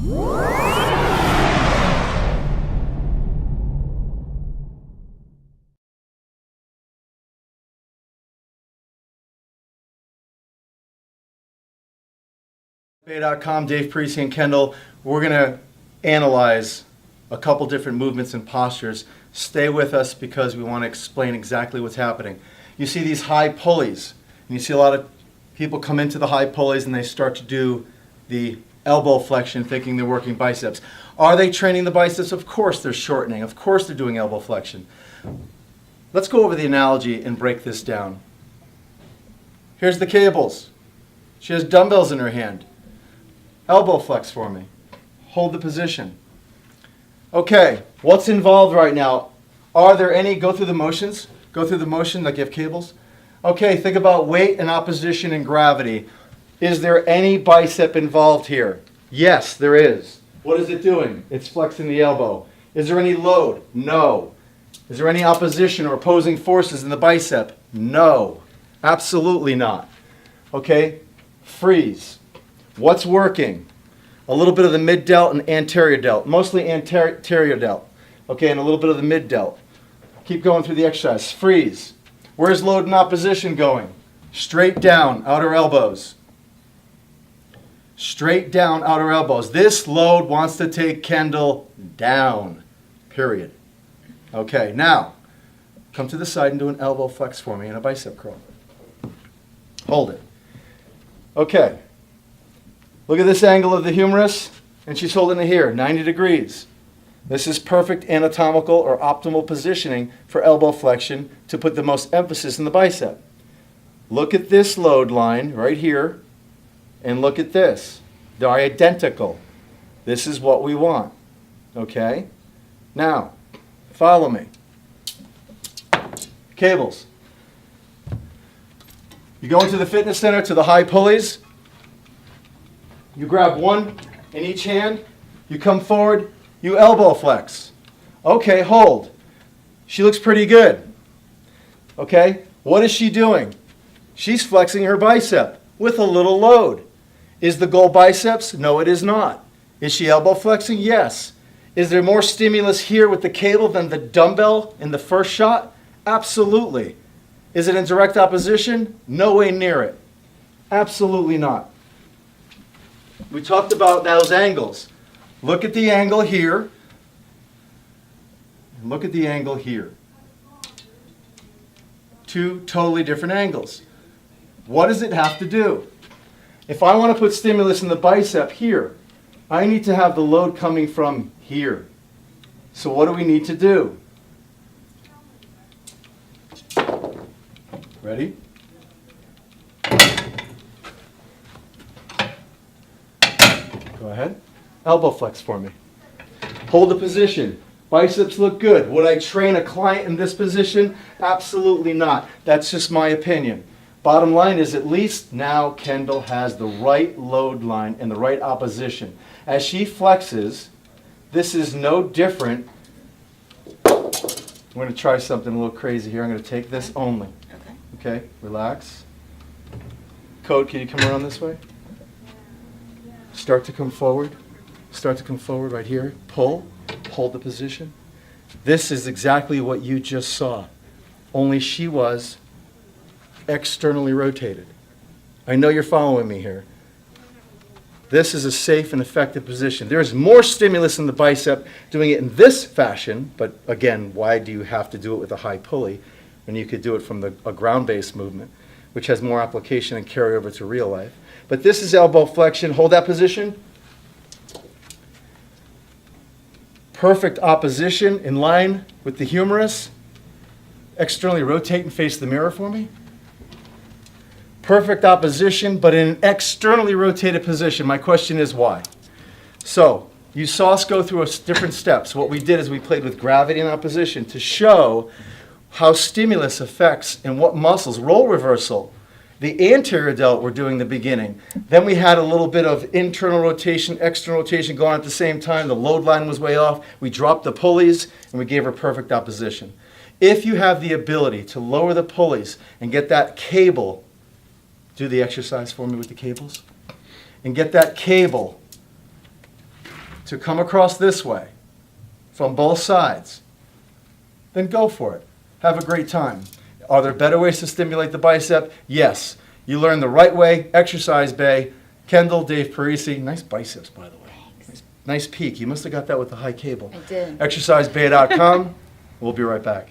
FMF.com, Dave Parisi and Kendall. We're going to analyze a couple different movements and postures. Stay with us because we want to explain exactly what's happening. You see these high pulleys, and you see a lot of people come into the high pulleys and they start to do the elbow flexion thinking they're working biceps. Are they training the biceps? Of course they're shortening. Of course they're doing elbow flexion. Let's go over the analogy and break this down. Here's the cables. She has dumbbells in her hand. Elbow flex for me. Hold the position. Okay, what's involved right now? Are there any, go through the motions. Go through the motion like you have cables. Okay, think about weight and opposition and gravity. Is there any bicep involved here? Yes, there is. What is it doing? It's flexing the elbow. Is there any load? No. Is there any opposition or opposing forces in the bicep? No. Absolutely not. Okay, freeze. What's working? A little bit of the mid delt and anterior delt, mostly anterior delt. Okay, and a little bit of the mid delt. Keep going through the exercise. Freeze. Where's load and opposition going? Straight down, outer elbows. Straight down, outer elbows. This load wants to take Kendall down, period. Okay, now, come to the side and do an elbow flex for me and a bicep curl. Hold it. Okay. Look at this angle of the humerus, and she's holding it here, 90 degrees. This is perfect anatomical or optimal positioning for elbow flexion to put the most emphasis in the bicep. Look at this load line right here, and look at this. They're identical. This is what we want. Okay? Now, follow me. Cables. You go into the fitness center to the high pulleys. You grab one in each hand. You come forward. You elbow flex. Okay, hold. She looks pretty good. Okay, what is she doing? She's flexing her bicep with a little load. Is the goal biceps? No, it is not. Is she elbow flexing? Yes. Is there more stimulus here with the cable than the dumbbell in the first shot? Absolutely. Is it in direct opposition? No way near it. Absolutely not. We talked about those angles. Look at the angle here. And look at the angle here. Two totally different angles. What does it have to do? If I want to put stimulus in the bicep here, I need to have the load coming from here. So what do we need to do? Ready? Go ahead. Elbow flex for me. Hold the position. Biceps look good. Would I train a client in this position? Absolutely not. That's just my opinion. Bottom line is at least now Kendall has the right load line and the right opposition. As she flexes, this is no different. I'm going to try something a little crazy here. I'm going to take this only. Okay, relax. Code, can you come around this way? Start to come forward. Start to come forward right here. Pull. Hold the position. This is exactly what you just saw. Only she was externally rotated. I know you're following me here. This is a safe and effective position. There's more stimulus in the bicep doing it in this fashion, but again, why do you have to do it with a high pulley when you could do it from a ground-based movement, which has more application and carryover to real life? But this is elbow flexion. Hold that position. Perfect opposition in line with the humerus. Externally rotate and face the mirror for me. Perfect opposition, but in an externally rotated position. My question is why? So, you saw us go through different steps. What we did is we played with gravity and opposition to show how stimulus affects and what muscles. Role reversal. The anterior delt we're doing in the beginning. Then we had a little bit of internal rotation, external rotation going on at the same time. The load line was way off. We dropped the pulleys and we gave her perfect opposition. If you have the ability to lower the pulleys and get that cable, do the exercise for me with the cables, and get that cable to come across this way from both sides, then go for it. Have a great time. Are there better ways to stimulate the bicep? Yes. You learn the right way. Exercise Bay. Kendall, Dave Parisi. Nice biceps, by the way. Nice peak. You must have got that with the high cable. I did. Exercisebay.com. We'll be right back.